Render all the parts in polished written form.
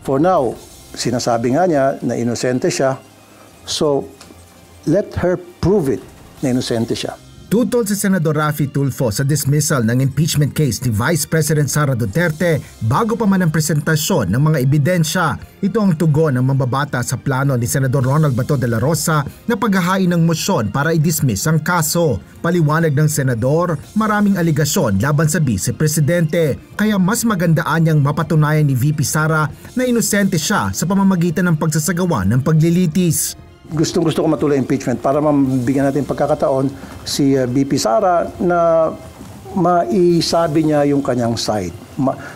For now, sinasabi nga niya na inosente siya. So, let her prove it na inosente siya. Tutol si Senador Raffy Tulfo sa dismissal ng impeachment case ni Vice President Sara Duterte bago pa man ang presentasyon ng mga ebidensya. Ito ang tugon ng mambabata sa plano ni Senador Ronald Bato de la Rosa na paghahain ng mosyon para i-dismiss ang kaso. Paliwanag ng senador, maraming aligasyon laban sa Vice Presidente, kaya mas magandaan niyang mapatunayan ni VP Sara na inosente siya sa pamamagitan ng pagsasagawa ng paglilitis. Gustong-gusto ko matuloy impeachment para mabigyan natin pagkakataon si VP Sara na maisabi niya yung kanyang side.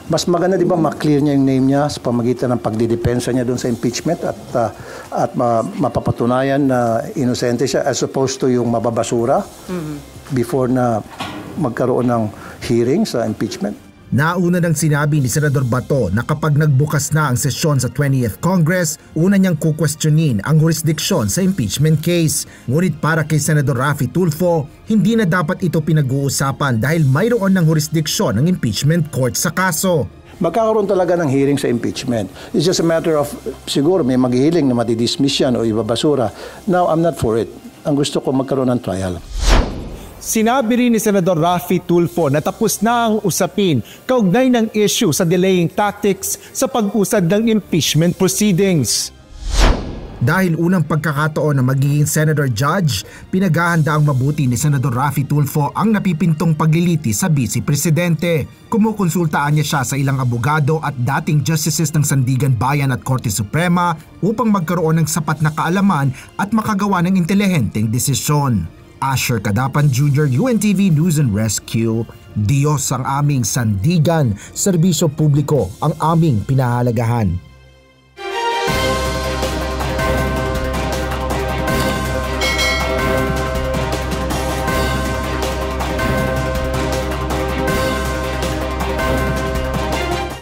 Mas maganda, di ba, ma-clear niya yung name niya sa pamagitan ng pagdidepensa niya doon sa impeachment at mapapatunayan na inosente siya as opposed to yung mababasura before na magkaroon ng hearing sa impeachment. Nauna nang sinabi ni Senador Bato na kapag nagbukas na ang sesyon sa 20th Congress, una niyang kukwestiyonin ang jurisdiksyon sa impeachment case. Ngunit para kay Senador Raffy Tulfo, hindi na dapat ito pinag-uusapan dahil mayroon ng jurisdiksyon ng impeachment court sa kaso. Magkakaroon talaga ng hearing sa impeachment. It's just a matter of, siguro may maghihiling na madidismiss yan o ibabasura. Now, I'm not for it. Ang gusto ko magkaroon ng trial. Sinabi rin ni Senador Raffy Tulfo na tapos na ang usapin kaugnay ng issue sa delaying tactics sa pag-usad ng impeachment proceedings. Dahil unang pagkakataon na magiging Senator Judge, pinaghahanda ang mabuti ni Senador Raffy Tulfo ang napipintong paglilitis sa Vice Presidente. Kumukonsultaan niya siya sa ilang abogado at dating justices ng Sandigan Bayan at Korte Suprema upang magkaroon ng sapat na kaalaman at makagawa ng intelihenteng desisyon. Asher Cadapan Jr., UNTV News and Rescue. Diyos ang aming sandigan, serbisyo publiko ang aming pinahalagahan.